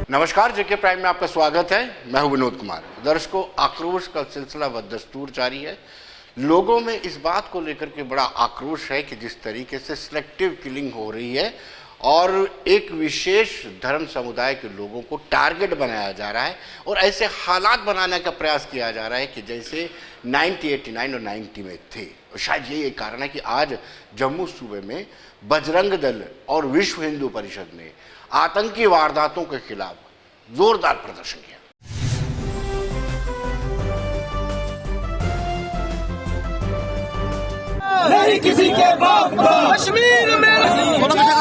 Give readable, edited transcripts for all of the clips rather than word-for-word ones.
नमस्कार, जेके प्राइम में आपका स्वागत है। मैं हूं विनोद कुमार। दर्शकों, आक्रोश का सिलसिला बदस्तूर जारी है। लोगों में इस बात को लेकर के बड़ा आक्रोश है कि जिस तरीके से सिलेक्टिव किलिंग हो रही है और एक विशेष धर्म समुदाय के लोगों को टारगेट बनाया जा रहा है और ऐसे हालात बनाने का प्रयास किया जा रहा है कि जैसे 1989 और 90 में थे। शायद यही एक कारण है कि आज जम्मू सूबे में बजरंग दल और विश्व हिंदू परिषद ने आतंकी वारदातों के खिलाफ जोरदार प्रदर्शन किया। नहीं किसी के बाप को कश्मीर में कश्मीर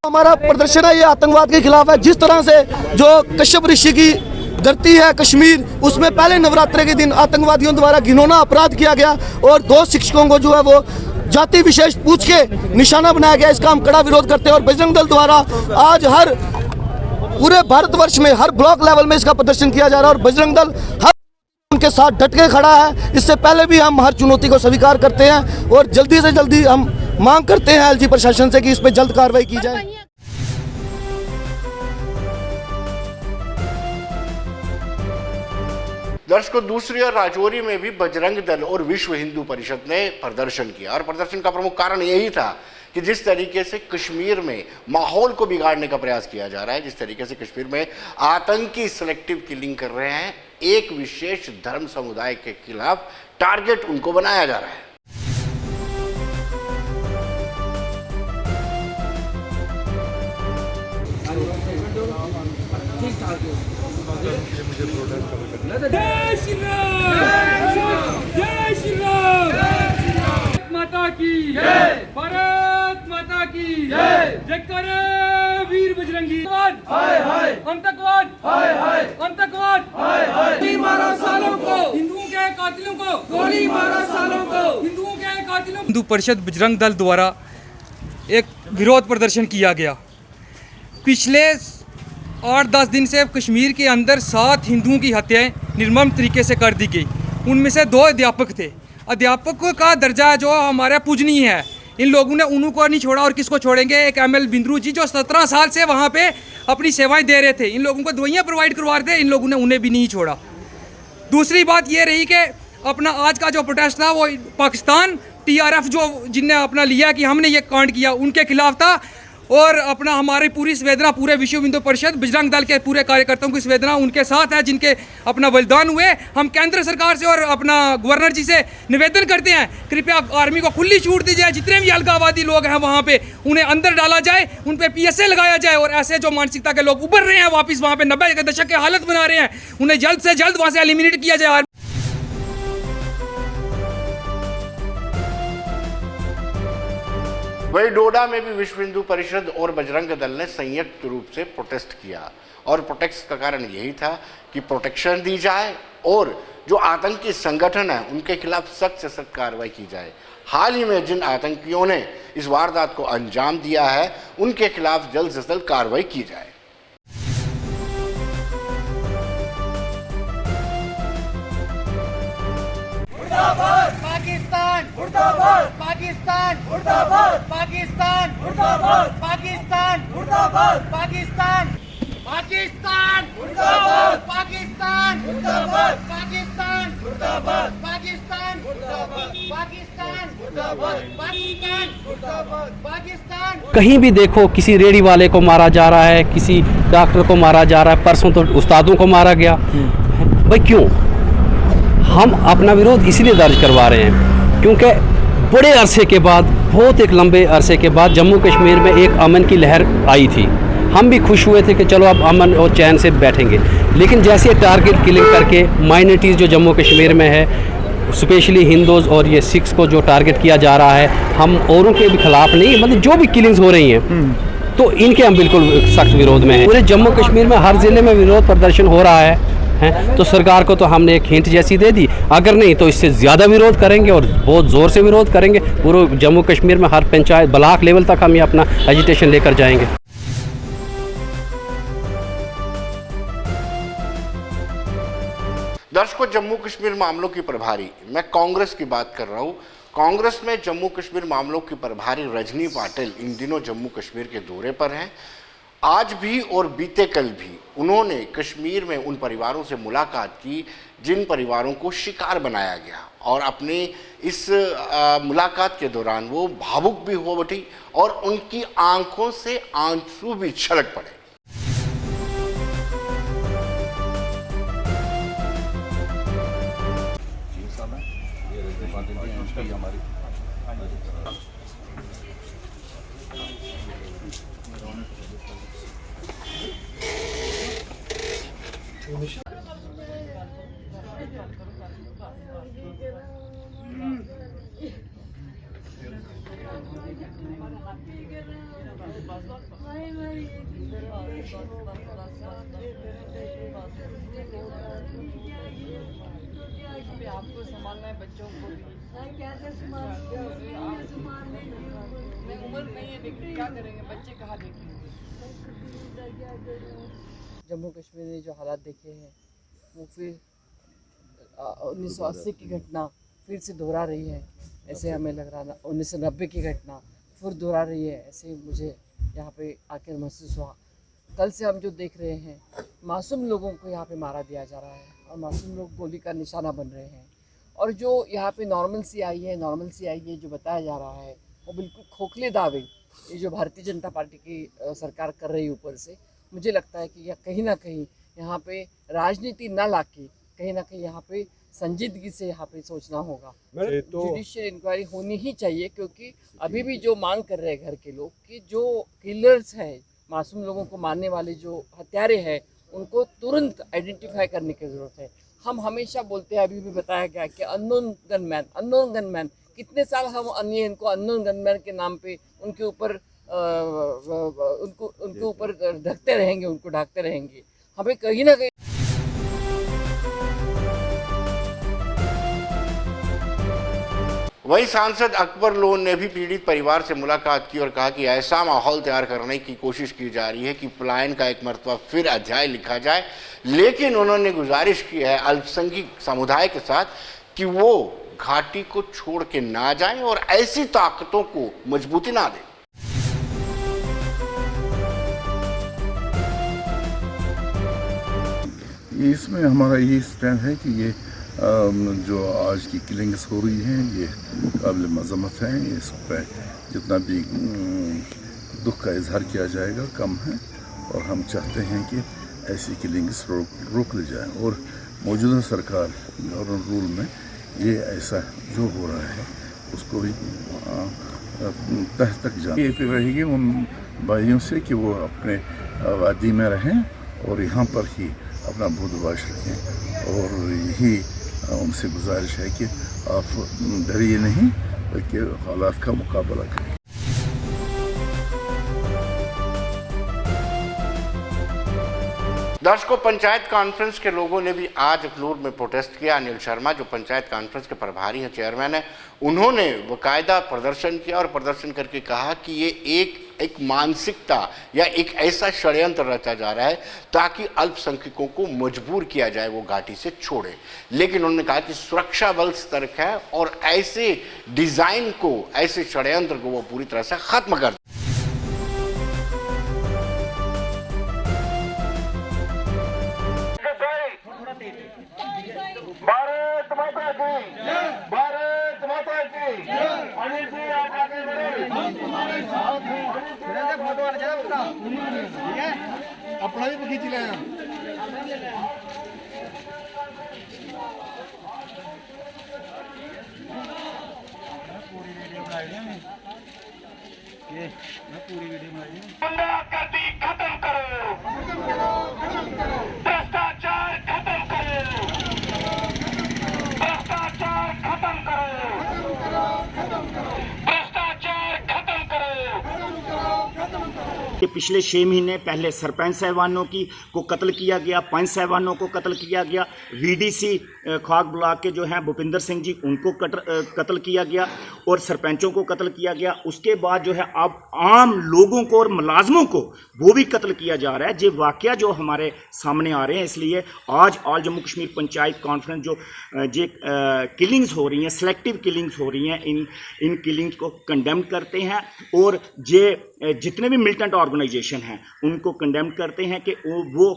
हमारा प्रदर्शन है, ये आतंकवाद के खिलाफ है। जिस तरह से जो कश्यप ऋषि की धरती है कश्मीर, उसमें पहले नवरात्रे के दिन आतंकवादियों द्वारा घिनौना अपराध किया गया और 2 शिक्षकों को जो है वो जाति विशेष पूछ के निशाना बनाया गया। इसका हम कड़ा विरोध करते हैं और बजरंग दल द्वारा आज हर पूरे भारतवर्ष में हर ब्लॉक लेवल में इसका प्रदर्शन किया जा रहा है और बजरंग दल हर उनके साथ डट के खड़ा है। इससे पहले भी हम हर चुनौती को स्वीकार करते हैं और जल्दी से जल्दी हम मांग करते हैं एलजी प्रशासन से कि इस पर जल्द कार्रवाई की जाए। दर्शकों, दूसरी ओर राजौरी में भी बजरंग दल और विश्व हिंदू परिषद ने प्रदर्शन किया और प्रदर्शन का प्रमुख कारण यही था कि जिस तरीके से कश्मीर में माहौल को बिगाड़ने का प्रयास किया जा रहा है, जिस तरीके से कश्मीर में आतंकी सिलेक्टिव किलिंग कर रहे हैं, एक विशेष धर्म समुदाय के खिलाफ टारगेट उनको बनाया जा रहा है। जय श्री राम, जय श्री राम, भारत माता की जय, भारत माता की जय, जयकारे वीर बजरंगी। हाय हाय आतंकवाद, हाय हाय आतंकवाद, हाय हाय गोली मारो सालों को, हिंदुओं के कातिलों को गोली मारो सालों को, हिंदुओं के कातिलों। हिंदू परिषद बजरंग दल द्वारा एक विरोध प्रदर्शन किया गया। पिछले 8-10 दिन से कश्मीर के अंदर 7 हिंदुओं की हत्याएं निर्मम तरीके से कर दी गई। उनमें से 2 अध्यापक थे। अध्यापकों का दर्जा जो हमारा पूजनीय है, इन लोगों ने उनको नहीं छोड़ा और किसको छोड़ेंगे। एक ML बिंद्रू जी जो 17 साल से वहाँ पे अपनी सेवाएं दे रहे थे, इन लोगों को दवाइयाँ प्रोवाइड करवा रहे थे, इन लोगों ने उन्हें भी नहीं छोड़ा। दूसरी बात ये रही कि अपना आज का जो प्रोटेस्ट था वो पाकिस्तान TRF जो जिनने अपना लिया कि हमने ये कांड किया, उनके खिलाफ था। और अपना हमारी पूरी संवेदना पूरे विश्व हिंदू परिषद बजरंग दल के पूरे कार्यकर्ताओं की संवेदना उनके साथ है जिनके अपना बलिदान हुए। हम केंद्र सरकार से और अपना गवर्नर जी से निवेदन करते हैं, कृपया आर्मी को खुली छूट दी जाए। जितने भी अलगाववादी लोग हैं वहाँ पे उन्हें अंदर डाला जाए, उन पर PSA लगाया जाए और ऐसे जो मानसिकता के लोग उभर रहे हैं वापस वहाँ पे 90 के दशक के हालत बना रहे हैं, उन्हें जल्द से जल्द वहाँ से एलिमिनेट किया जाए। वही डोडा में भी विश्व हिंदू परिषद और बजरंग दल ने संयुक्त रूप से प्रोटेस्ट किया और प्रोटेस्ट का कारण यही था कि प्रोटेक्शन दी जाए और जो आतंकी संगठन है उनके खिलाफ सख्त से सख्त कार्रवाई की जाए। हाल ही में जिन आतंकियों ने इस वारदात को अंजाम दिया है उनके खिलाफ जल्द से जल्द कार्रवाई की जाए। पाकिस्तान मुर्दाबाद, पाकिस्तान मुर्दाबाद, पाकिस्तान मुर्दाबाद, पाकिस्तान मुर्दाबाद, पाकिस्तान पाकिस्तान मुर्दाबाद, पाकिस्तान मुर्दाबाद, पाकिस्तान मुर्दाबाद, पाकिस्तान मुर्दाबाद, पाकिस्तान मुर्दाबाद, पाकिस्तान मुर्दाबाद, पाकिस्तान। कहीं भी देखो किसी रेडी वाले को मारा जा रहा है, किसी डॉक्टर को मारा जा रहा है। परसों तो उस्तादों को मारा गया। भाई क्यों? हम अपना विरोध इसलिए दर्ज करवा रहे हैं क्योंकि बड़े अरसे के बाद, बहुत एक लंबे अरसे के बाद जम्मू कश्मीर में एक अमन की लहर आई थी। हम भी खुश हुए थे कि चलो अब अमन और चैन से बैठेंगे। लेकिन जैसे टारगेट किलिंग करके माइनॉरिटीज़ जो जम्मू कश्मीर में है, स्पेशली हिंदूज़ और ये सिख्स को जो टारगेट किया जा रहा है, हम औरों के भी खिलाफ नहीं, मतलब जो भी किलिंग्स हो रही हैं तो इनके हम बिल्कुल सख्त विरोध में हैं। पूरे जम्मू कश्मीर में हर ज़िले में विरोध प्रदर्शन हो रहा है। तो सरकार को तो हमने एक हिंट जैसी दे दी, अगर नहीं तो इससे ज़्यादा विरोध करेंगे और बहुत ज़ोर से विरोध करेंगे। पूरे जम्मू कश्मीर में हर पंचायत ब्लॉक लेवल तक हम ये अपना एजिटेशन लेकर जाएंगे। दर्शकों, जम्मू कश्मीर मामलों की प्रभारी, मैं कांग्रेस की बात कर रहा हूं। कांग्रेस में जम्मू कश्मीर मामलों की प्रभारी रजनी पाटिल इन दिनों जम्मू कश्मीर के दौरे पर हैं। आज भी और बीते कल भी उन्होंने कश्मीर में उन परिवारों से मुलाकात की जिन परिवारों को शिकार बनाया गया, और अपने इस मुलाकात के दौरान वो भावुक भी हो उठी और उनकी आंखों से आंसू भी छलक पड़े। आपको संभालना है बच्चों को भी। कैसे उम्र नहीं है, लेकिन क्या करेंगे, बच्चे कहाँ देखेंगे। जम्मू कश्मीर ने जो हालात देखे हैं वो फिर 1980 की घटना फिर से दोहरा रही है, ऐसे हमें लग रहा है। 1990 की घटना फिर दोहरा रही है, ऐसे मुझे यहाँ पे आकर महसूस हुआ। कल से हम जो देख रहे हैं, मासूम लोगों को यहाँ पे मारा दिया जा रहा है और मासूम लोग गोली का निशाना बन रहे हैं। और जो यहाँ पे नॉर्मल सी आई है जो बताया जा रहा है, वो बिल्कुल खोखले दावे ये जो भारतीय जनता पार्टी की सरकार कर रही है ऊपर से, मुझे लगता है कि यह कहीं ना कहीं यहाँ पे राजनीति ना लाके कहीं ना कहीं यहाँ पे संजीदगी से यहाँ पे सोचना होगा। जुडिशियल इंक्वायरी होनी ही चाहिए, क्योंकि अभी भी जो मांग कर रहे हैं घर के लोग कि जो किलर्स हैं, मासूम लोगों को मारने वाले जो हत्यारे हैं, उनको तुरंत आइडेंटिफाई करने की ज़रूरत है। हम हमेशा बोलते हैं, अभी भी बताया गया कि अननोन गनमैन, कितने साल हम इनको अननोन गनमैन के नाम पे उनके ऊपर उनके ऊपर ढकते रहेंगे। हमें कहीं ना कहीं वहीं सांसद अकबर लोन ने भी पीड़ित परिवार से मुलाकात की और कहा कि ऐसा माहौल तैयार करने की कोशिश की जा रही है कि पलायन का एक मरतबा फिर अध्याय लिखा जाए, लेकिन उन्होंने गुजारिश की है अल्पसंख्यक समुदाय के साथ कि वो घाटी को छोड़ के ना जाएं और ऐसी ताकतों को मजबूती ना दें। इसमें हमारा ये स्टैंड है कि ये जो आज की किलिंग्स हो रही हैं ये काबिल मज़म्मत है। इस पर जितना भी दुख का इजहार किया जाएगा कम है, और हम चाहते हैं कि ऐसी किलिंग्स रोक ली जाए। और मौजूदा सरकार गवर्नर रूल में ये ऐसा जो हो रहा है उसको भी तह तक जाना रहेगी उन भाइयों से कि वो अपने वादी में रहें और यहाँ पर ही अपना बूदबाश रखें। और यही उनसे गुजारिश है कि आप डरिए नहीं, बल्कि हालात का मुकाबला करें। दर्शकों, पंचायत कॉन्फ्रेंस के लोगों ने भी आज अखनूर में प्रोटेस्ट किया। अनिल शर्मा जो पंचायत कॉन्फ्रेंस के प्रभारी हैं, चेयरमैन हैं, उन्होंने बाकायदा प्रदर्शन किया और प्रदर्शन करके कहा कि ये एक मानसिकता या एक ऐसा षड्यंत्र रचा जा रहा है ताकि अल्पसंख्यकों को मजबूर किया जाए वो घाटी से छोड़े। लेकिन उन्होंने कहा कि सुरक्षा बल सतर्क है और ऐसे डिजाइन को, ऐसे षड्यंत्र को वो पूरी तरह से खत्म कर। भारत माता की, भारत माता की। अनिल जी आप आगे बढ़े, अपना भी खींच ले। गुंडागर्दी खत्म करो, भ्रष्टाचार खत्म करो, भ्रष्टाचार खत्म करो, भ्रष्टाचार खत्म करो। पिछले 6 महीने पहले सरपंच साहबानों को कत्ल किया गया, पंच साहबानों को कत्ल किया गया, वीडीसी खाक ब्लॉक के जो हैं भूपिंदर सिंह जी उनको कत्ल किया गया और सरपंचों को कत्ल किया गया। उसके बाद जो है अब आम लोगों को और मुलाजमों को वो भी कत्ल किया जा रहा है। ये वाक़या जो हमारे सामने आ रहे हैं, इसलिए आज ऑल जम्मू कश्मीर पंचायत कॉन्फ्रेंस जो ये किलिंग्स हो रही हैं, सेलेक्टिव किलिंग्स हो रही हैं, इन किलिंग्स को कंडेम करते हैं और ये जितने भी मिलिटेंट ऑर्गेनाइजेशन हैं उनको कंडेम करते हैं कि वो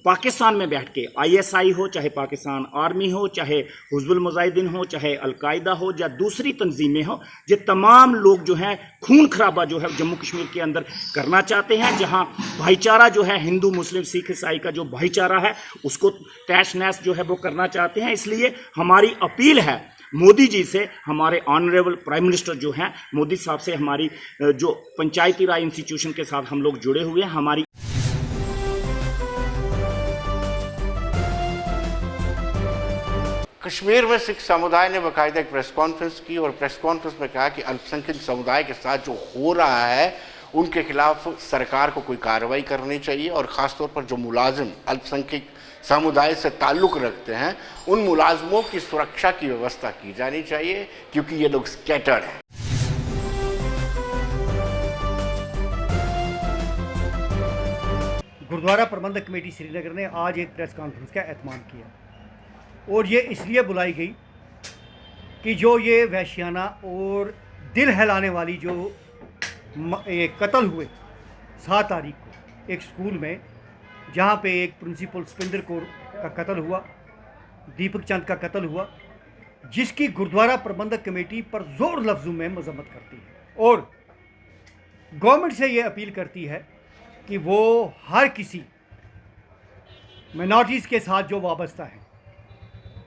पाकिस्तान में बैठ के ISI हो, चाहे पाकिस्तान आर्मी हो, चाहे हुज़्बुल मुजाहिदीन हो, चाहे अलकायदा हो या दूसरी तंजीमें हो, ये तमाम लोग जो हैं खून खराबा जो है जम्मू कश्मीर के अंदर करना चाहते हैं। जहां भाईचारा जो है हिंदू मुस्लिम सिख ईसाई का जो भाईचारा है उसको तहस नहस जो है वो करना चाहते हैं। इसलिए हमारी अपील है मोदी जी से, हमारे ऑनरेबल प्राइम मिनिस्टर जो हैं मोदी साहब से, हमारी जो पंचायती राज इंस्टीट्यूशन के साथ हम लोग जुड़े हुए हैं, हमारी कश्मीर में सिख समुदाय ने बाकायदा एक प्रेस कॉन्फ्रेंस की और प्रेस कॉन्फ्रेंस में कहा कि अल्पसंख्यक समुदाय के साथ जो हो रहा है उनके खिलाफ सरकार को कोई कार्रवाई करनी चाहिए और ख़ासतौर पर जो मुलाजिम अल्पसंख्यक समुदाय से ताल्लुक़ रखते हैं उन मुलाजमों की सुरक्षा की व्यवस्था की जानी चाहिए क्योंकि ये लोग स्कैटर्ड हैं। गुरुद्वारा प्रबंधक कमेटी श्रीनगर ने आज एक प्रेस कॉन्फ्रेंस का एहतमाम किया और ये इसलिए बुलाई गई कि जो ये वहशियाना और दिल हिलाने वाली जो कत्ल हुए 7 तारीख को एक स्कूल में, जहाँ पे एक प्रिंसिपल सुपिंदर कौर का कत्ल हुआ, दीपक चंद का कत्ल हुआ, जिसकी गुरुद्वारा प्रबंधक कमेटी पर ज़ोर लफ्ज़ों में मजम्मत करती है और गवर्नमेंट से ये अपील करती है कि वो हर किसी माइनॉरिटीज़ के साथ जो वाबस्ता हैं,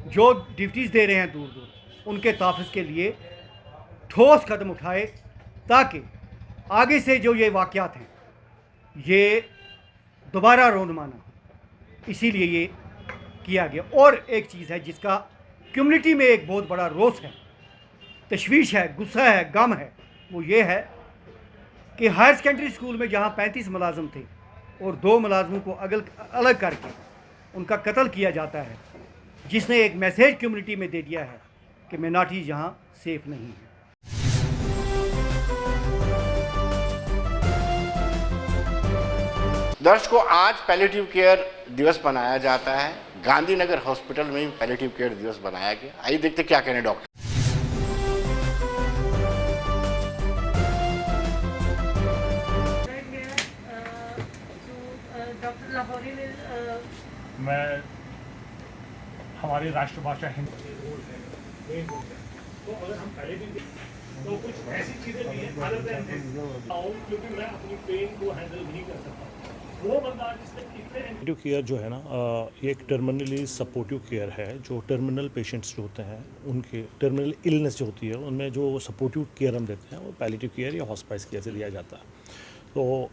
जो ड्यूटीज़ दे रहे हैं दूर दूर, उनके तहफ़्फ़ुज़ के लिए ठोस कदम उठाए ताकि आगे से जो ये वाक़यात हैं ये दोबारा रोनमा ना हो। इसीलिए ये किया गया। और एक चीज़ है जिसका कम्युनिटी में एक बहुत बड़ा रोष है, तशवीश है, गुस्सा है, गम है, वो ये है कि हायर सेकेंडरी स्कूल में जहाँ 35 मुलाजिम थे और 2 मुलाजिमों को अलग करके उनका कत्ल किया जाता है, जिसने एक मैसेज कम्युनिटी में दे दिया है कि माइनॉरिटीज़ यहाँ सेफ नहीं है। दर्शकों, आज पैलिएटिव केयर दिवस मनाया जाता है। गांधीनगर हॉस्पिटल में भी पैलिएटिव केयर दिवस बनाया गया। आइए देखते क्या कहने डॉक्टर। डॉक्टर लाहौरी ने मैं हमारी राष्ट्रभाषा हिंदी, तो अगर हम पैलिएटिव तो कुछ ऐसी चीज़ें भी हैं क्योंकि मैं अपनी पेन को हैंडल नहीं कर सकता। वो बंदा जिसने पैलिएटिव केयर जो है ना, ये एक टर्मिनली सपोर्टिव केयर है। जो टर्मिनल पेशेंट्स जो होते हैं, उनके टर्मिनल इलनेस जो होती है, उनमें जो सपोर्टिव केयर हम देते हैं वो पैलिएटिव केयर या हॉस्पिस केयर से दिया जाता है। तो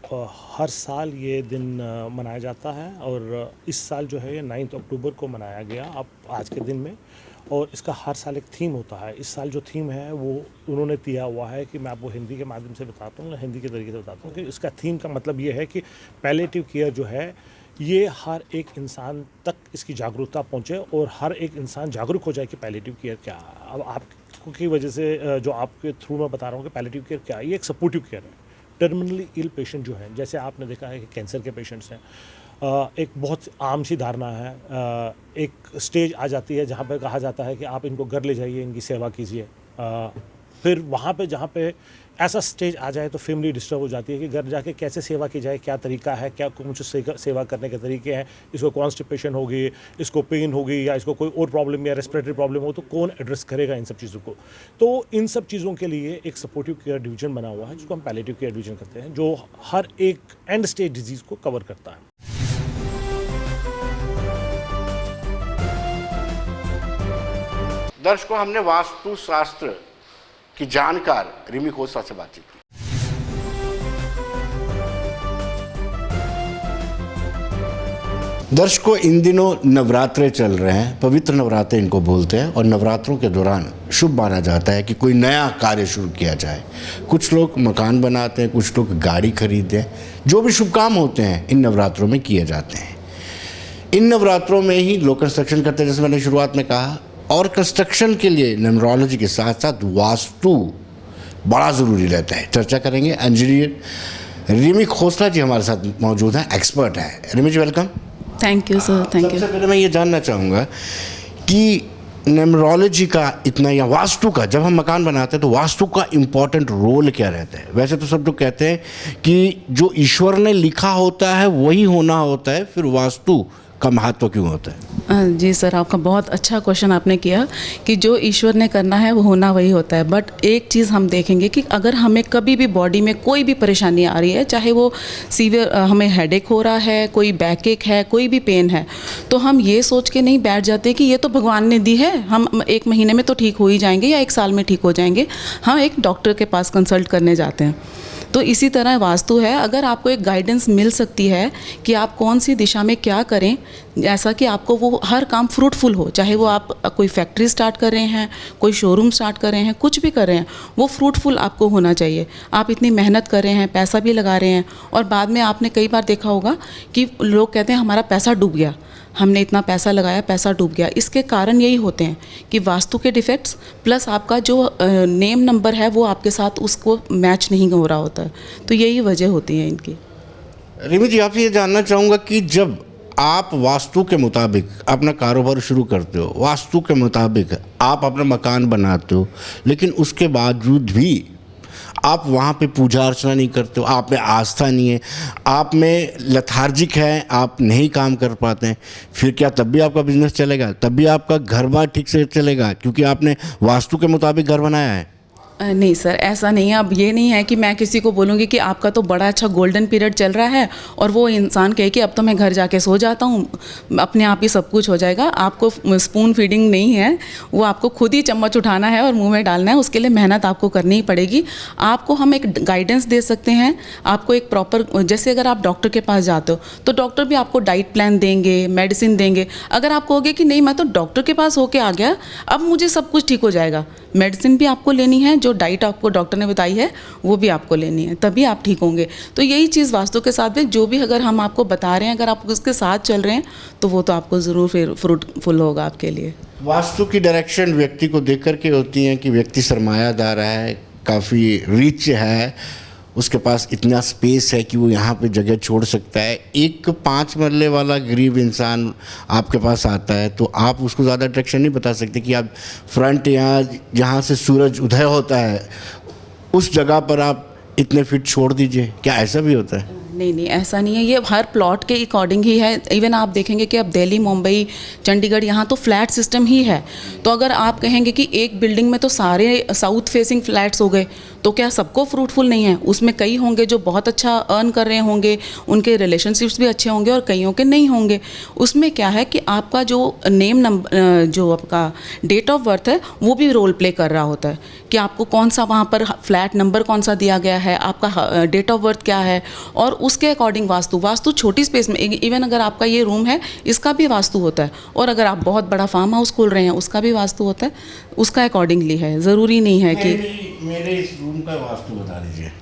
हर साल ये दिन मनाया जाता है और इस साल जो है ये 9 अक्टूबर को मनाया गया अब आज के दिन में। और इसका हर साल एक थीम होता है। इस साल जो थीम है वो उन्होंने दिया हुआ है कि मैं आपको हिंदी के माध्यम से बताता हूँ, हिंदी के तरीके से बताता हूँ कि इसका थीम का मतलब ये है कि पैलिएटिव केयर जो है ये हर एक इंसान तक इसकी जागरूकता पहुँचे और हर एक इंसान जागरूक हो जाए कि पैलिएटिव केयर क्या है। अब आपकी वजह से जो आपके थ्रू मैं बता रहा हूँ कि पैलिएटिव केयर क्या है, ये एक सपोर्टिव केयर है। टर्मिनली इल पेशेंट जो हैं, जैसे आपने देखा है कि कैंसर के पेशेंट्स हैं, एक बहुत आम सी धारणा है, एक स्टेज आ जाती है जहाँ पे कहा जाता है कि आप इनको घर ले जाइए, इनकी सेवा कीजिए। फिर वहाँ पे जहाँ पे ऐसा स्टेज आ जाए तो फैमिली डिस्टर्ब हो जाती है कि घर जाके कैसे सेवा की जाए, क्या तरीका है, क्या कुछ सेवा करने के तरीके हैं, इसको कॉन्स्टिपेशन होगी, इसको पेन होगी या इसको कोई और प्रॉब्लम या रेस्पिरेटरी प्रॉब्लम हो तो कौन एड्रेस करेगा इन सब चीज़ों को। तो इन सब चीज़ों के लिए एक सपोर्टिव केयर डिवीजन बना हुआ है जिसको हम पैलिएटिव केयर डिवीजन कहते हैं, जो हर एक एंड स्टेज डिजीज़ को कवर करता है। दर्शकों, हमने वास्तुशास्त्र की जानकार रिमी खोसला से बातचीत की। दर्शकों, इन दिनों नवरात्रे चल रहे हैं, पवित्र नवरात्रे इनको बोलते हैं, और नवरात्रों के दौरान शुभ माना जाता है कि कोई नया कार्य शुरू किया जाए। कुछ लोग मकान बनाते हैं, कुछ लोग गाड़ी खरीदते हैं। जो भी शुभ काम होते हैं इन नवरात्रों में किए जाते हैं। इन नवरात्रों में ही लोग कंस्ट्रक्शन करते हैं, जैसे मैंने शुरुआत में कहा, और कंस्ट्रक्शन के लिए न्यूमरोलॉजी के साथ साथ वास्तु बड़ा ज़रूरी रहता है। चर्चा करेंगे। इंजीनियर रिमी खोसला जी हमारे साथ मौजूद हैं, एक्सपर्ट हैं। Rimi ji, welcome. Thank you sir, thank you. सबसे पहले मैं ये जानना चाहूँगा कि न्यूमरोलॉजी का इतना, या वास्तु का, जब हम मकान बनाते हैं तो वास्तु का इम्पोर्टेंट रोल क्या रहता है? वैसे तो सब लोग कहते हैं कि जो ईश्वर ने लिखा होता है वही होना होता है, फिर वास्तु का महत्व क्यों होता है? जी सर, आपका बहुत अच्छा क्वेश्चन आपने किया कि जो ईश्वर ने करना है वो होना वही होता है। बट एक चीज़ हम देखेंगे कि अगर हमें कभी भी बॉडी में कोई भी परेशानी आ रही है, चाहे वो सीवियर हमें हेडेक हो रहा है, कोई बैक एक है, कोई भी पेन है, तो हम ये सोच के नहीं बैठ जाते कि ये तो भगवान ने दी है, हम 1 महीने में तो ठीक हो ही जाएंगे या 1 साल में ठीक हो जाएंगे। हम एक डॉक्टर के पास कंसल्ट करने जाते हैं। तो इसी तरह वास्तु है, अगर आपको एक गाइडेंस मिल सकती है कि आप कौन सी दिशा में क्या करें, ऐसा कि आपको वो हर काम फ्रूटफुल हो, चाहे वो आप कोई फैक्ट्री स्टार्ट कर रहे हैं, कोई शोरूम स्टार्ट कर रहे हैं, कुछ भी कर रहे हैं, वो फ्रूटफुल आपको होना चाहिए। आप इतनी मेहनत कर रहे हैं, पैसा भी लगा रहे हैं, और बाद में आपने कई बार देखा होगा कि लोग कहते हैं हमारा पैसा डूब गया, हमने इतना पैसा लगाया, पैसा डूब गया। इसके कारण यही होते हैं कि वास्तु के डिफेक्ट्स प्लस आपका जो नेम नंबर है वो आपके साथ उसको मैच नहीं हो रहा होता है। तो यही वजह होती है इनकी। रिमी जी, आपसे ये जानना चाहूँगा कि जब आप वास्तु के मुताबिक अपना कारोबार शुरू करते हो, वास्तु के मुताबिक आप अपना मकान बनाते हो, लेकिन उसके बावजूद भी आप वहाँ पे पूजा अर्चना नहीं करते हो, आप में आस्था नहीं है, आप में लथार्जिक है, आप नहीं काम कर पाते हैं, फिर क्या तब भी आपका बिजनेस चलेगा? तब भी आपका घर बार ठीक से चलेगा क्योंकि आपने वास्तु के मुताबिक घर बनाया है? नहीं सर, ऐसा नहीं है। अब ये नहीं है कि मैं किसी को बोलूँगी कि आपका तो बड़ा अच्छा गोल्डन पीरियड चल रहा है और वो इंसान कहे कि अब तो मैं घर जाके सो जाता हूँ, अपने आप ही सब कुछ हो जाएगा। आपको स्पून फीडिंग नहीं है, वो आपको खुद ही चम्मच उठाना है और मुंह में डालना है। उसके लिए मेहनत आपको करनी ही पड़ेगी। आपको हम एक गाइडेंस दे सकते हैं, आपको एक प्रॉपर, जैसे अगर आप डॉक्टर के पास जाते हो तो डॉक्टर भी आपको डाइट प्लान देंगे, मेडिसिन देंगे। अगर आप कहोगे कि नहीं, मैं तो डॉक्टर के पास होके आ गया, अब मुझे सब कुछ ठीक हो जाएगा, मेडिसिन भी आपको लेनी है, जो डाइट आपको डॉक्टर ने बताई है वो भी आपको लेनी है, तभी आप ठीक होंगे। तो यही चीज़ वास्तु के साथ में, जो भी अगर हम आपको बता रहे हैं, अगर आप उसके साथ चल रहे हैं तो वो तो आपको ज़रूर फिर फ्रूटफुल होगा आपके लिए। वास्तु की डायरेक्शन व्यक्ति को देख करके होती है कि व्यक्ति सरमायादार है, काफ़ी रिच है, उसके पास इतना स्पेस है कि वो यहाँ पे जगह छोड़ सकता है। एक 5 मरले वाला गरीब इंसान आपके पास आता है तो आप उसको ज़्यादा अट्रैक्शन नहीं बता सकते कि आप फ्रंट यहाँ जहाँ से सूरज उदय होता है उस जगह पर आप इतने फीट छोड़ दीजिए। क्या ऐसा भी होता है? नहीं, ऐसा नहीं है। ये हर प्लॉट के अकॉर्डिंग ही है। इवन आप देखेंगे कि अब दिल्ली, मुंबई, चंडीगढ़, यहाँ तो फ्लैट सिस्टम ही है। तो अगर आप कहेंगे कि एक बिल्डिंग में तो सारे साउथ फेसिंग फ्लैट्स हो गए, तो क्या सबको फ्रूटफुल नहीं है? उसमें कई होंगे जो बहुत अच्छा अर्न कर रहे होंगे, उनके रिलेशनशिप्स भी अच्छे होंगे, और कईयों के नहीं होंगे। उसमें क्या है कि आपका जो नेम नंबर, जो आपका डेट ऑफ बर्थ है, वो भी रोल प्ले कर रहा होता है कि आपको कौन सा वहाँ पर फ्लैट नंबर कौन सा दिया गया है, आपका डेट ऑफ बर्थ क्या है, और उसके अकॉर्डिंग वास्तु छोटी स्पेस में, इवन अगर आपका ये रूम है इसका भी वास्तु होता है, और अगर आप बहुत बड़ा फार्म हाउस खोल रहे हैं उसका भी वास्तु होता है, उसका अकॉर्डिंगली है। ज़रूरी नहीं है कि मेरे इस रूम का वास्तु बता दीजिए।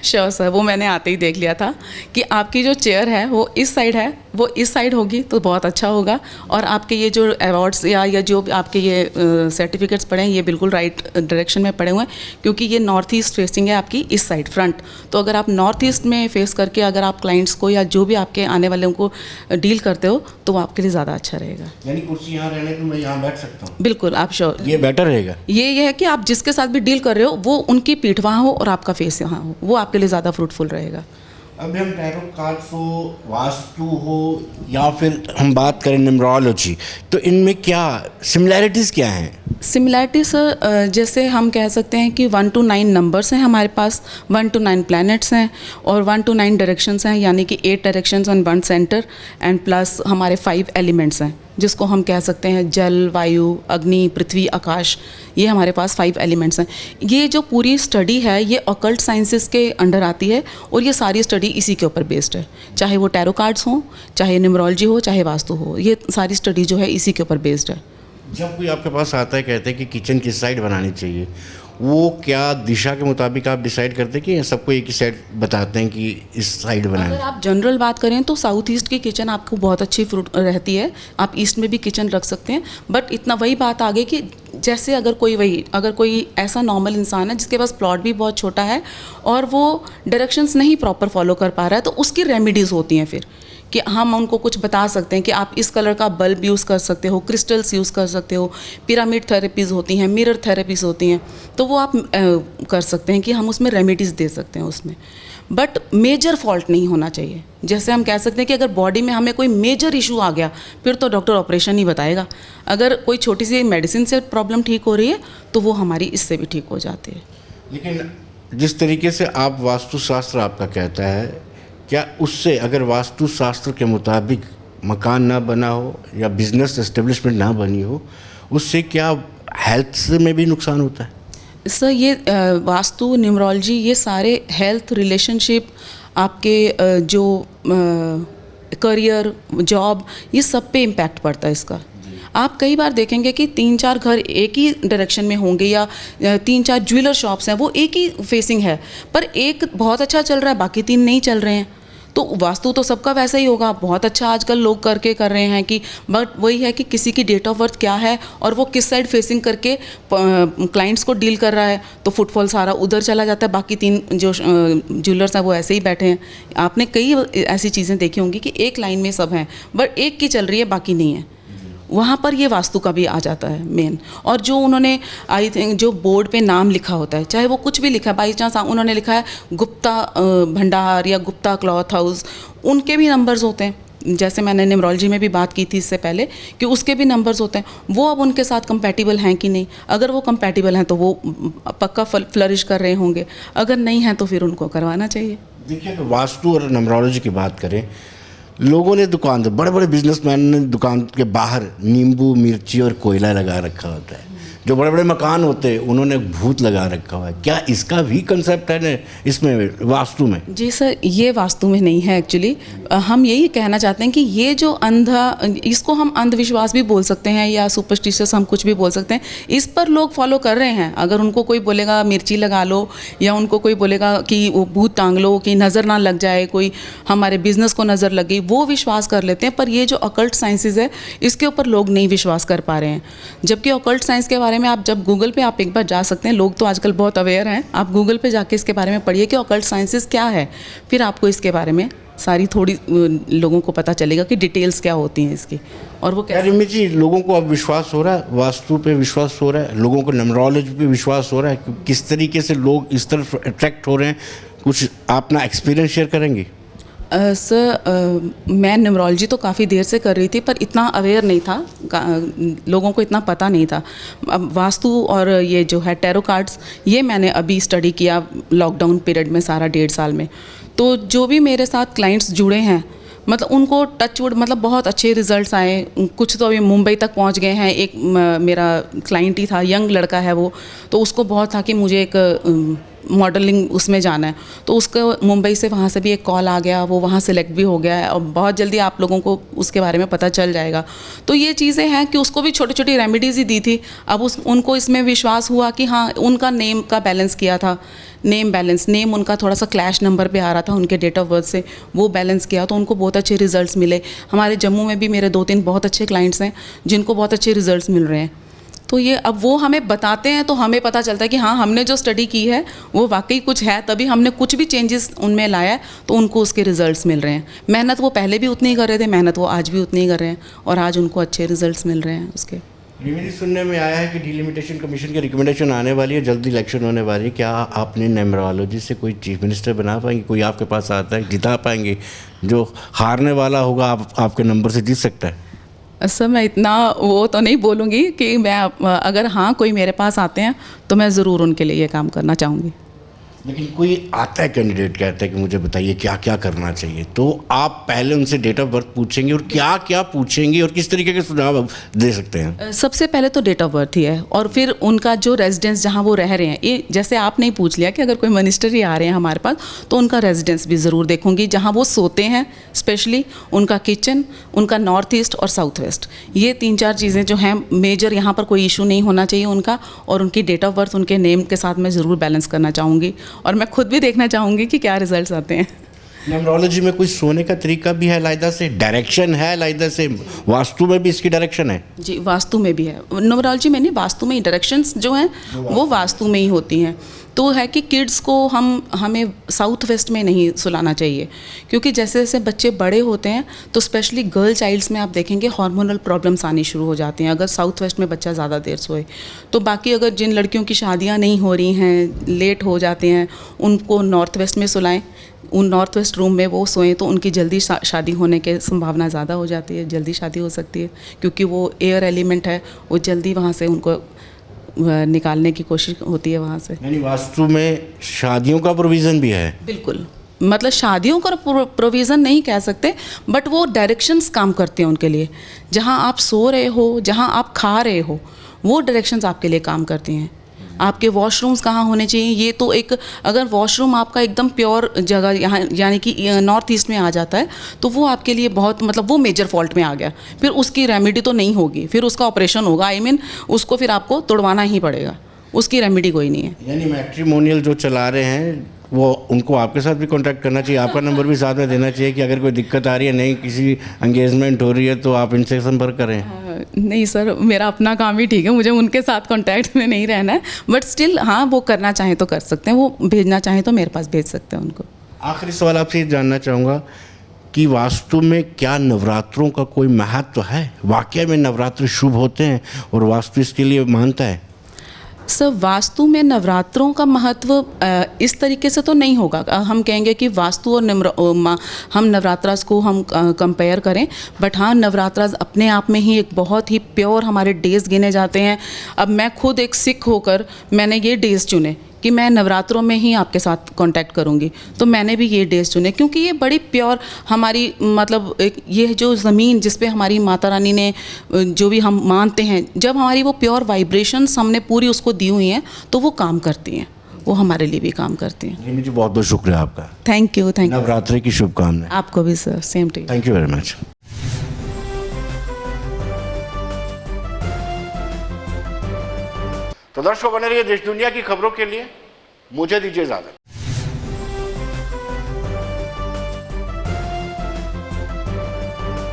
श्योर सर, वो मैंने आते ही देख लिया था कि आपकी जो चेयर है वो इस साइड है, वो इस साइड होगी तो बहुत अच्छा होगा, और आपके ये जो अवार्ड्स या जो आपके ये सर्टिफिकेट्स पड़े हैं ये बिल्कुल राइट डायरेक्शन में पड़े हुए हैं, क्योंकि ये नॉर्थ ईस्ट फेसिंग है आपकी इस साइड फ्रंट। तो अगर आप नॉर्थ ईस्ट में फेस करके अगर आप क्लाइंट्स को या जो भी आपके आने वाले को डील करते हो तो वो आपके लिए ज़्यादा अच्छा रहेगा। यानी कुर्सी यहाँ रहने को मैं यहाँ बैठ सकता हूँ? बिल्कुल, आप श्योर, ये बेटर रहेगा। ये है कि आप जिसके साथ भी डील कर रहे हो वो उनकी पीठ वहाँ हो और आपका फेस यहाँ हो, वो आपके लिए ज़्यादा फ्रूटफुल रहेगा। अभी हम टैरो कार्ड्स हो, वास्तु हो, या फिर हम बात करें न्यूमरोलॉजी, तो इनमें क्या सिमिलैरिटीज़ क्या हैं? सिमिलैरिटी सर, जैसे हम कह सकते हैं कि 1 to 9 नंबर्स हैं हमारे पास, 1 to 9 प्लैनेट्स हैं और 1 to 9 डायरेक्शंस हैं, यानी कि 8 directions and 1 centre and plus हमारे 5 एलिमेंट्स हैं जिसको हम कह सकते हैं जल, वायु, अग्नि, पृथ्वी, आकाश। ये हमारे पास 5 एलिमेंट्स हैं। ये जो पूरी स्टडी है ये ऑकल्ट साइंसेस के अंडर आती है और ये सारी स्टडी इसी के ऊपर बेस्ड है, चाहे वो टैरो कार्ड्स हों, चाहे न्यूमरोलॉजी हो, चाहे वास्तु हो, ये सारी स्टडी जो है इसी के ऊपर बेस्ड है। जब कोई आपके पास आता है कहते हैं कि किचन किस साइड बनानी चाहिए, वो क्या दिशा के मुताबिक आप डिसाइड करते हैं कि सबको एक ही साइड बताते हैं कि इस साइड बनानी? अगर आप जनरल बात करें तो साउथ ईस्ट की किचन आपको बहुत अच्छी फ्रूट रहती है, आप ईस्ट में भी किचन रख सकते हैं। बट इतना वही बात आ गई कि जैसे अगर कोई ऐसा नॉर्मल इंसान है जिसके पास प्लॉट भी बहुत छोटा है और वो डायरेक्शंस नहीं प्रॉपर फॉलो कर पा रहा है, तो उसकी रेमेडीज़ होती हैं फिर कि हम उनको कुछ बता सकते हैं कि आप इस कलर का बल्ब यूज़ कर सकते हो, क्रिस्टल्स यूज़ कर सकते हो, पिरामिड थेरेपीज़ होती हैं, मिरर थेरेपीज़ होती हैं, तो वो आप कर सकते हैं कि हम उसमें रेमेडीज़ दे सकते हैं उसमें। बट मेजर फॉल्ट नहीं होना चाहिए। जैसे हम कह सकते हैं कि अगर बॉडी में हमें कोई मेजर इशू आ गया फिर तो डॉक्टर ऑपरेशन ही बताएगा। अगर कोई छोटी सी मेडिसिन से प्रॉब्लम ठीक हो रही है तो वो हमारी इससे भी ठीक हो जाती है। लेकिन जिस तरीके से आप वास्तुशास्त्र आपका कहता है, क्या उससे अगर वास्तुशास्त्र के मुताबिक मकान ना बना हो या बिजनेस एस्टेब्लिशमेंट ना बनी हो, उससे क्या हेल्थ में भी नुकसान होता है? सर ये वास्तु, न्यूमरोलॉजी, ये सारे हेल्थ, रिलेशनशिप, आपके जो करियर, जॉब, ये सब पे इम्पैक्ट पड़ता है इसका। आप कई बार देखेंगे कि 3-4 घर एक ही डायरेक्शन में होंगे या 3-4 ज्वेलर शॉप्स हैं वो एक ही फेसिंग है, पर एक बहुत अच्छा चल रहा है, बाकी 3 नहीं चल रहे हैं। तो वास्तु तो सबका वैसा ही होगा, बहुत अच्छा आजकल लोग कर रहे हैं कि, बट वही है कि किसी की डेट ऑफ बर्थ क्या है और वो किस साइड फेसिंग करके क्लाइंट्स को डील कर रहा है, तो फुटफॉल सारा उधर चला जाता है, बाकी 3 जो ज्वेलर्स हैं वो ऐसे ही बैठे हैं। आपने कई ऐसी चीज़ें देखी होंगी कि एक लाइन में सब हैं बट एक की चल रही है, बाकी नहीं है। वहाँ पर ये वास्तु का भी आ जाता है मेन। और जो उन्होंने आई थिंक जो बोर्ड पे नाम लिखा होता है, चाहे वो कुछ भी लिखा है, बाई चांस उन्होंने लिखा है गुप्ता भंडार या गुप्ता क्लॉथ हाउस, उनके भी नंबर्स होते हैं। जैसे मैंने न्यूमरोलॉजी में भी बात की थी इससे पहले कि उसके भी नंबर्स होते हैं, वो अब उनके साथ कंपैटिबल हैं कि नहीं। अगर वो कंपैटिबल हैं तो वो पक्का फ्लरिश कर रहे होंगे, अगर नहीं हैं तो फिर उनको करवाना चाहिए। देखिए, वास्तु और न्यूमरोलॉजी की बात करें, लोगों ने दुकान, बड़े बड़े बिजनेसमैन ने दुकान के बाहर नींबू, मिर्ची और कोयला लगा रखा होता है। जो बड़े बड़े मकान होते हैं उन्होंने भूत लगा रखा हुआ है। क्या इसका भी कंसेप्ट है इसमें वास्तु में? जी सर, ये वास्तु में नहीं है एक्चुअली। हम यही कहना चाहते हैं कि ये जो इसको हम अंधविश्वास भी बोल सकते हैं या सुपरस्टिशियस हम कुछ भी बोल सकते हैं, इस पर लोग फॉलो कर रहे हैं। अगर उनको कोई बोलेगा मिर्ची लगा लो या उनको कोई बोलेगा कि वो भूत टांग लो कि नज़र ना लग जाए, कोई हमारे बिजनेस को नज़र लग गई, वो विश्वास कर लेते हैं। पर ये जो ऑकल्ट साइंसेज है इसके ऊपर लोग नहीं विश्वास कर पा रहे हैं। जबकि ऑकल्ट साइंस के बारे में आप जब गूगल पे आप एक बार जा सकते हैं, लोग तो आजकल बहुत अवेयर हैं, आप गूगल पे जाके इसके बारे में पढ़िए कि ऑकल्ट साइंसेस क्या है, फिर आपको इसके बारे में सारी थोड़ी लोगों को पता चलेगा कि डिटेल्स क्या होती हैं इसकी। और वो रिमी जी, लोगों को अब विश्वास हो रहा है, वास्तु पे विश्वास हो रहा है, लोगों को न्यूमरोलॉजी पे विश्वास हो रहा है, किस तरीके से लोग इस तरफ अट्रैक्ट हो रहे हैं, कुछ अपना एक्सपीरियंस शेयर करेंगे? सर मैं न्यूमरोलॉजी तो काफ़ी देर से कर रही थी पर इतना अवेयर नहीं था, लोगों को इतना पता नहीं था। अब वास्तु और ये जो है टैरो कार्ड्स, ये मैंने अभी स्टडी किया लॉकडाउन पीरियड में सारा 1.5 साल में। तो जो भी मेरे साथ क्लाइंट्स जुड़े हैं, मतलब उनको टचवुड मतलब बहुत अच्छे रिजल्ट्स आए। कुछ तो अभी मुंबई तक पहुंच गए हैं। एक मेरा क्लाइंट ही था, यंग लड़का है वो, तो उसको बहुत था कि मुझे एक मॉडलिंग उसमें जाना है, तो उसको मुंबई से वहाँ से भी एक कॉल आ गया, वो वहाँ सेलेक्ट भी हो गया है और बहुत जल्दी आप लोगों को उसके बारे में पता चल जाएगा। तो ये चीज़ें हैं कि उसको भी छोटी छोटी रेमेडीज़ ही दी थी। अब उनको इसमें विश्वास हुआ कि हाँ, उनका नेम का बैलेंस किया था, नेम उनका थोड़ा सा क्लैश नंबर पे आ रहा था उनके डेट ऑफ बर्थ से, वो बैलेंस किया तो उनको बहुत अच्छे रिजल्ट्स मिले। हमारे जम्मू में भी मेरे 2-3 बहुत अच्छे क्लाइंट्स हैं जिनको बहुत अच्छे रिजल्ट्स मिल रहे हैं। तो ये अब वो हमें बताते हैं तो हमें पता चलता है कि हाँ, हमने जो स्टडी की है वो वाकई कुछ है, तभी हमने कुछ भी चेंजेस उनमें लाया है तो उनको उसके रिजल्ट्स मिल रहे हैं। मेहनत वो पहले भी उतनी ही कर रहे थे, मेहनत वो आज भी उतनी ही कर रहे हैं और आज उनको अच्छे रिजल्ट्स मिल रहे हैं उसके। रिमी, सुनने में आया है कि डिलिमिटेशन कमीशन की रिकमेंडेशन आने वाली है, जल्दी इलेक्शन होने वाली है। क्या आपने न्यूमरोलॉजी से कोई चीफ मिनिस्टर बना पाएंगे? कोई आपके पास आता है, जिता पाएंगे? जो हारने वाला होगा आपके नंबर से जीत सकता है? सर मैं इतना वो तो नहीं बोलूँगी कि मैं अगर हाँ कोई मेरे पास आते हैं तो मैं ज़रूर उनके लिए ये काम करना चाहूँगी। लेकिन कोई आता है कैंडिडेट कहता है कि मुझे बताइए क्या क्या करना चाहिए, तो आप पहले उनसे डेट ऑफ बर्थ पूछेंगे और क्या क्या पूछेंगे और किस तरीके के सुझाव आप दे सकते हैं? सबसे पहले तो डेट ऑफ बर्थ ही है और फिर उनका जो रेजिडेंस जहाँ वो रह रहे हैं, ये जैसे आपने ही पूछ लिया कि अगर कोई मिनिस्टर ही आ रहे हैं हमारे पास तो उनका रेजिडेंस भी ज़रूर देखूंगी, जहाँ वो सोते हैं स्पेशली उनका किचन, उनका नॉर्थ ईस्ट और साउथ वेस्ट, ये 3-4 चीज़ें जो हैं मेजर, यहाँ पर कोई इशू नहीं होना चाहिए उनका। और उनकी डेट ऑफ बर्थ उनके नेम के साथ मैं ज़रूर बैलेंस करना चाहूँगी और मैं खुद भी देखना चाहूँगी कि क्या रिजल्ट्स आते हैं। न्यूमरोलॉजी में कोई सोने का तरीका भी है लाइदा से, डायरेक्शन है लाइदा से, वास्तु में भी इसकी डायरेक्शन है? जी वास्तु में भी है, न्यूमरोलॉजी में नहीं, वास्तु में ही डायरेक्शंस जो हैं वो वास्तु में ही होती हैं। तो है कि किड्स को हमें साउथ वेस्ट में नहीं सुलाना चाहिए, क्योंकि जैसे जैसे बच्चे बड़े होते हैं तो स्पेशली गर्ल चाइल्ड्स में आप देखेंगे हार्मोनल प्रॉब्लम्स आनी शुरू हो जाती हैं अगर साउथ वेस्ट में बच्चा ज़्यादा देर सोए। तो बाकी अगर जिन लड़कियों की शादियां नहीं हो रही हैं, लेट हो जाते हैं, उनको नॉर्थ वेस्ट में सुलाएं, उन नॉर्थ वेस्ट रूम में वो सोएं तो उनकी जल्दी शादी होने की संभावना ज़्यादा हो जाती है, जल्दी शादी हो सकती है, क्योंकि वो एयर एलिमेंट है, वो जल्दी वहाँ से उनको निकालने की कोशिश होती है वहाँ से। यानी वास्तु में शादियों का प्रोविज़न भी है? बिल्कुल, मतलब शादियों का प्रोविज़न नहीं कह सकते, बट वो डायरेक्शंस काम करते हैं उनके लिए। जहाँ आप सो रहे हो, जहाँ आप खा रहे हो, वो डायरेक्शंस आपके लिए काम करती हैं। आपके वॉशरूम्स कहाँ होने चाहिए, ये तो एक, अगर वॉशरूम आपका एकदम प्योर जगह यहाँ यानी कि नॉर्थ ईस्ट में आ जाता है तो वो आपके लिए बहुत, मतलब वो मेजर फॉल्ट में आ गया, फिर उसकी रेमेडी तो नहीं होगी, फिर उसका ऑपरेशन होगा, उसको फिर आपको तोड़वाना ही पड़ेगा, उसकी रेमेडी कोई नहीं है। यानी मैट्रिमोनियल जो चला रहे हैं वो उनको आपके साथ भी कांटेक्ट करना चाहिए, आपका नंबर भी साथ में देना चाहिए कि अगर कोई दिक्कत आ रही है, नहीं किसी एंगेजमेंट हो रही है तो आप इनसे संपर्क करें? नहीं सर, मेरा अपना काम ही ठीक है, मुझे उनके साथ कांटेक्ट में नहीं रहना है, बट स्टिल हाँ वो करना चाहें तो कर सकते हैं, वो भेजना चाहें तो मेरे पास भेज सकते हैं उनको। आखिरी सवाल आपसे ये जानना चाहूँगा कि वास्तु में क्या नवरात्रों का कोई महत्व है? वाकई में नवरात्र शुभ होते हैं और वास्तु इसके लिए मानता है? सर वास्तु में नवरात्रों का महत्व इस तरीके से तो नहीं होगा, हम कहेंगे कि वास्तु और हम नवरात्रास को हम कंपेयर करें, बट हाँ नवरात्रास अपने आप में ही एक बहुत ही प्योर हमारे डेज़ गिने जाते हैं। अब मैं खुद एक सिख होकर मैंने ये डेज़ चुने कि मैं नवरात्रों में ही आपके साथ कांटेक्ट करूंगी, तो मैंने भी ये डेज चुने क्योंकि ये बड़ी प्योर हमारी, मतलब ये जो ज़मीन जिस पे हमारी माता रानी ने जो भी हम मानते हैं, जब हमारी वो प्योर वाइब्रेशंस हमने पूरी उसको दी हुई हैं तो वो काम करती हैं, वो हमारे लिए भी काम करती हैं। जी बहुत बहुत शुक्रिया आपका। Thank you. नवरात्रि की शुभकामनाएं। आपको भी sir, same to you. Thank you very much. तो दर्शकों बने रहिए देश दुनिया की खबरों के लिए, मुझे दीजिए इजाजत।